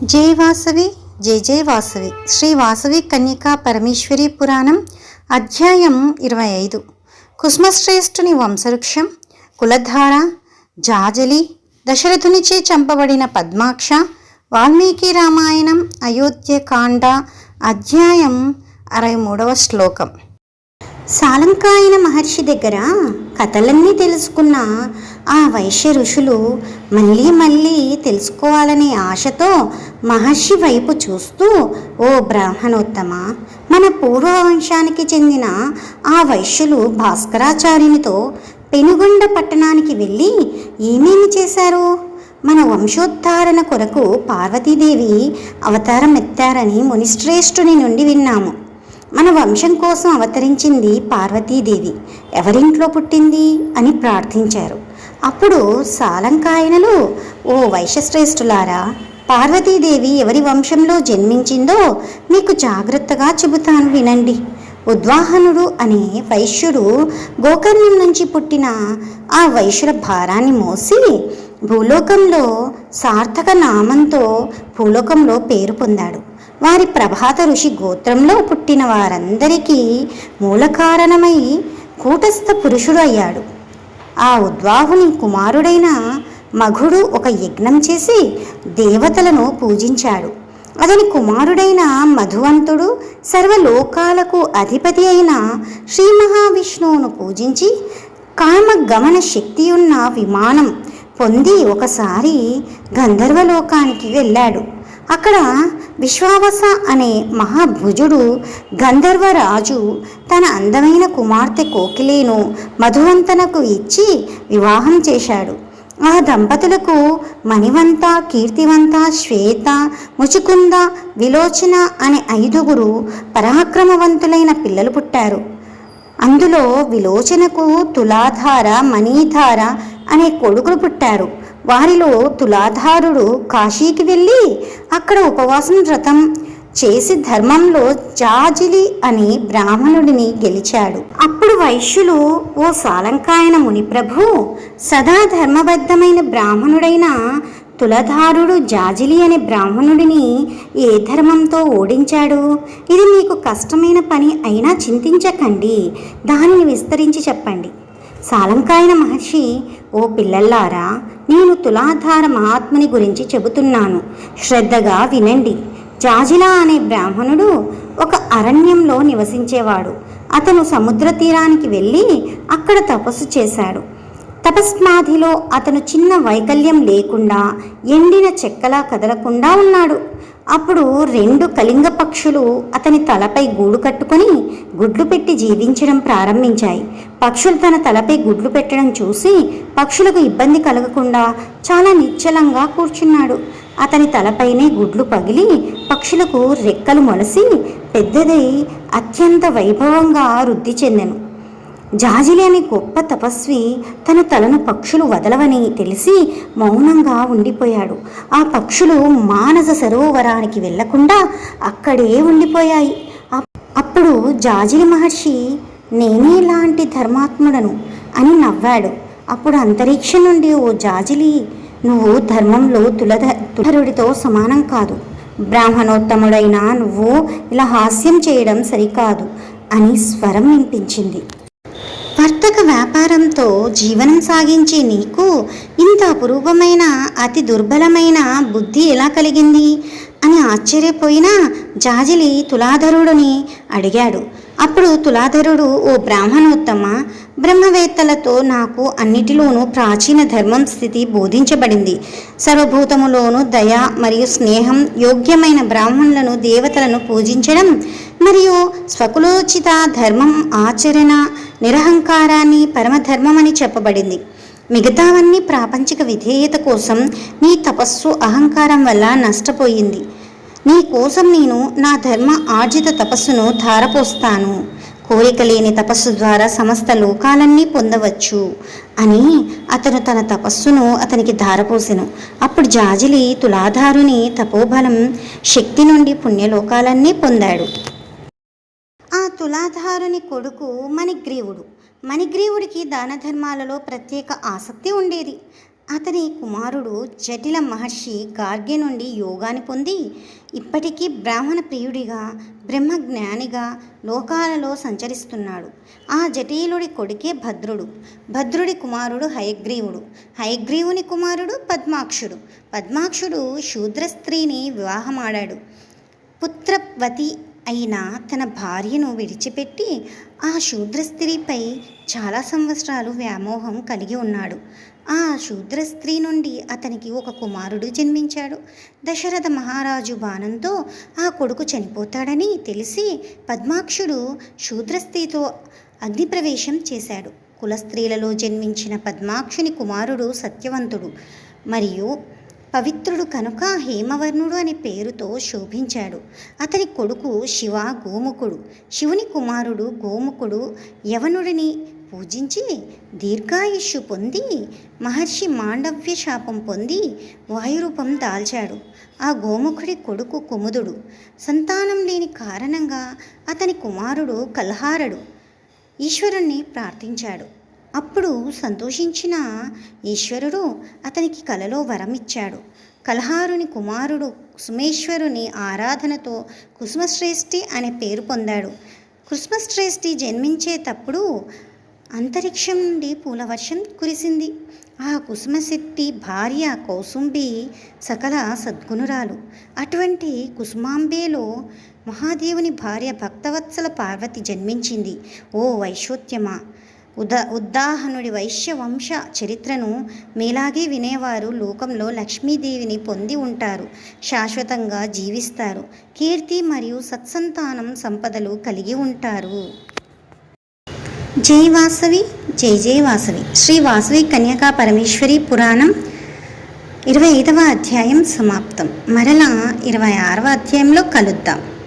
జై వాసవి జై జై వాసవి. శ్రీ వాసవి కన్యకా పరమేశ్వరి పురాణం అధ్యాయం 25. కుసుమశ్రేష్ఠుని వంశవృక్షం, కులధార, జాజలి, దశరథునిచే చంపబడిన పద్మాక్ష, వాల్మీకి రామాయణం అయోధ్యకాండ అధ్యాయం 63వ శ్లోకం. సాలంకాయన మహర్షి దగ్గర కథలన్నీ తెలుసుకున్న ఆ వైశ్య ఋషులు మళ్ళీ మళ్ళీ తెలుసుకోవాలనే ఆశతో మహర్షి వైపు చూస్తూ, ఓ బ్రాహ్మణోత్తమ, మన పూర్వవంశానికి చెందిన ఆ వైశ్యులు భాస్కరాచార్యునితో పెనుగొండ పట్టణానికి వెళ్ళి ఏమేమి చేశారు? మన వంశోద్ధారణ కొరకు పార్వతీదేవి అవతారం ఎత్తారని మునిశ్రేష్ఠుని నుండి విన్నాము. మన వంశం కోసం అవతరించింది పార్వతీదేవి, ఎవరింట్లో పుట్టింది అని ప్రార్థించారు. అప్పుడు సాలంకాయనలు, ఓ వైశ్యశ్రేష్ఠులారా, పార్వతీదేవి ఎవరి వంశంలో జన్మించిందో మీకు జాగ్రత్తగా చెబుతాను, వినండి. ఉద్వాహనుడు అనే వైశ్యుడు గోకర్ణం నుంచి పుట్టిన ఆ వైశ్యుల భారాన్ని మోసి భూలోకంలో సార్థక నామంతో భూలోకంలో పేరు పొందాడు. వారి ప్రభాత ఋషి గోత్రంలో పుట్టిన వారందరికీ మూల కారణమై కూటస్థ పురుషుడు అయ్యాడు. ఆ ఉద్వాహుని కుమారుడైన మఘుడు ఒక యజ్ఞం చేసి దేవతలను పూజించాడు. అతని కుమారుడైన మధువంతుడు సర్వలోకాలకు అధిపతి అయిన శ్రీ మహావిష్ణువును పూజించి కామగమన శక్తి ఉన్న విమానం పొంది ఒకసారి గంధర్వలోకానికి వెళ్ళాడు. అక్కడ విశ్వావస అనే మహాభుజుడు గంధర్వరాజు తన అందమైన కుమార్తె కోకిలేను మధువంతనకు ఇచ్చి వివాహం చేశాడు. ఆ దంపతులకు మణివంత, కీర్తివంత, శ్వేత, ముచుకుంద, విలోచన అనే 5 పరాక్రమవంతులైన పిల్లలు పుట్టారు. అందులో విలోచనకు తులాధార, మణిధార అనే కొడుకులు పుట్టారు. వారిలో తులాధారుడు కాశీకి వెళ్ళి అక్కడ ఉపవాసం వ్రతం చేసి ధర్మంలో జాజిలి అనే బ్రాహ్మణుడిని గెలిచాడు. అప్పుడు వైశ్యులు, ఓ సాలంకాయన మునిప్రభు, సదా ధర్మబద్ధమైన బ్రాహ్మణుడైన తులధారుడు జాజిలి అనే బ్రాహ్మణుడిని ఏ ధర్మంతో ఓడించాడు? ఇది మీకు కష్టమైన పని అయినా చింతించకండి, దానిని విస్తరించి చెప్పండి. సాలంకాయన మహర్షి, ఓ పిల్లల్లారా, నేను తులాధార మహాత్ముని గురించి చెబుతున్నాను, శ్రద్ధగా వినండి. జాజిలా అనే బ్రాహ్మణుడు ఒక అరణ్యంలో నివసించేవాడు. అతను సముద్ర తీరానికి వెళ్ళి అక్కడ తపస్సు చేశాడు. తపస్మాధిలో అతను చిన్న వైకల్యం లేకుండా ఎండిన చెక్కలా కదలకుండా ఉన్నాడు. అప్పుడు 2 కళింగ పక్షులు అతని తలపై గూడు కట్టుకొని గుడ్లు పెట్టి జీవించడం ప్రారంభించాయి. పక్షులు తన తలపై గుడ్లు పెట్టడం చూసి పక్షులకు ఇబ్బంది కలగకుండా చాలా నిశ్చలంగా కూర్చున్నాడు. అతని తలపైనే గుడ్లు పగిలి పక్షులకు రెక్కలు మొలసి పెద్దదై అత్యంత వైభవంగా వృద్ధి చెందెను. జాజిలి అనే గొప్ప తపస్వి తన తలను పక్షులు వదలవని తెలిసి మౌనంగా ఉండిపోయాడు. ఆ పక్షులు మానస సరోవరానికి వెళ్లకుండా అక్కడే ఉండిపోయాయి. అప్పుడు జాజిలి మహర్షి, నేనే లాంటి ధర్మాత్ముడను అని నవ్వాడు. అప్పుడు అంతరిక్షం నుండి, ఓ జాజిలి, నువ్వు ధర్మంలో తులధరుడితో సమానం కాదు. బ్రాహ్మణోత్తముడైన నువ్వు ఇలా హాస్యం చేయడం సరికాదు అని స్వరం వినిపించింది. వర్తక వ్యాపారంతో జీవనం సాగించే నీకు ఇంత అపురూపమైన అతి దుర్బలమైన బుద్ధి ఎలా కలిగింది అని ఆశ్చర్యపోయిన జాజిలి తులాధరుడిని అడిగాడు. అప్పుడు తులాధరుడు, ఓ బ్రాహ్మణోత్తమ, బ్రహ్మవేత్తలతో నాకు అన్నిటిలోనూ ప్రాచీన ధర్మం స్థితి బోధించబడింది. సర్వభూతములోనూ దయ మరియు స్నేహం, యోగ్యమైన బ్రాహ్మణులను, దేవతలను పూజించడం మరియు స్వకులోచిత ధర్మం ఆచరణ, నిరహంకారాన్ని పరమధర్మమని చెప్పబడింది. మిగతావన్నీ ప్రాపంచిక విధేయత కోసం నీ తపస్సు అహంకారం వల్ల నష్టపోయింది. నీ కోసం నేను నా ధర్మ ఆర్జిత తపస్సును ధారపోస్తాను. కోరిక లేని తపస్సు ద్వారా సమస్త లోకాలన్నీ పొందవచ్చు అని అతను తన తపస్సును అతనికి ధారపోసెను. అప్పుడు జాజిలి తులాధారుని తపోబలం శక్తి నుండి పుణ్యలోకాలన్నీ పొందాడు. ఆ తులాధారుని కొడుకు మణిగ్రీవుడు. మణిగ్రీవుడికి దాన ధర్మాలలో ప్రత్యేక ఆసక్తి ఉండేది. అతని కుమారుడు జటిల మహర్షి గార్గ్య నుండి యోగాన్ని పొంది ఇప్పటికీ బ్రాహ్మణ ప్రియుడిగా బ్రహ్మజ్ఞానిగా లోకాలలో సంచరిస్తున్నాడు. ఆ జటిలుడి కొడుకే భద్రుడు. భద్రుడి కుమారుడు హయగ్రీవుడు. హయగ్రీవుని కుమారుడు పద్మాక్షుడు. పద్మాక్షుడు శూద్ర స్త్రీని వివాహమాడాడు. పుత్రవతి అయిన తన భార్యను విడిచిపెట్టి ఆ శూద్ర స్త్రీపై చాలా సంవత్సరాలు వ్యామోహం కలిగి ఉన్నాడు. ఆ శూద్ర స్త్రీ నుండి అతనికి ఒక కుమారుడు జన్మించాడు. దశరథ మహారాజు బాణంతో ఆ కొడుకు చనిపోతాడని తెలిసి పద్మాక్షుడు శూద్ర స్త్రీతో అగ్నిప్రవేశం చేశాడు. కులస్త్రీలలో జన్మించిన పద్మాక్షుని కుమారుడు సత్యవంతుడు మరియు పవిత్రుడు కనుక హేమవర్ణుడు అనే పేరుతో శోభించాడు. అతని కొడుకు శివ గోముఖుడు. శివుని కుమారుడు గోముఖుడు యవనుడిని పూజించి దీర్ఘాయుష్షు పొంది మహర్షి మాండవ్య శాపం పొంది వాయురూపం దాల్చాడు. ఆ గోముఖుడి కొడుకు కుముదుడు. సంతానం లేని కారణంగా అతని కుమారుడు కల్హారుడు ఈశ్వరుణ్ణి ప్రార్థించాడు. అప్పుడు సంతోషించిన ఈశ్వరుడు అతనికి కలలో వరం ఇచ్చాడు. కల్హారుని కుమారుడు కుసుమేశ్వరుని ఆరాధనతో కుసుమశ్రేష్ఠి అనే పేరు పొందాడు. కుసుమశ్రేష్ఠి జన్మించేటప్పుడు అంతరిక్షం నుండి పూలవర్షం కురిసింది. ఆ కుసుమశెట్టి భార్య కౌసుంబి సకల సద్గుణురాలు. అటువంటి కుసుమాంబేలో మహాదేవుని భార్య భక్తవత్సల పార్వతి జన్మించింది. ఓ వైశ్యోత్యమ, ఉద్దాహనుడి వైశ్యవంశ చరిత్రను మీలాగే వినేవారు లోకంలో లక్ష్మీదేవిని పొంది ఉంటారు. శాశ్వతంగా జీవిస్తారు. కీర్తి మరియు సత్సంతానం సంపదలు కలిగి ఉంటారు. జై వాసవి, జై జై వాసవి. శ్రీ వాసవి కన్యకా పరమేశ్వరి పురాణం 25వ అధ్యాయం సమాప్తం. మరలా 26వ అధ్యాయంలో కలుద్దాం.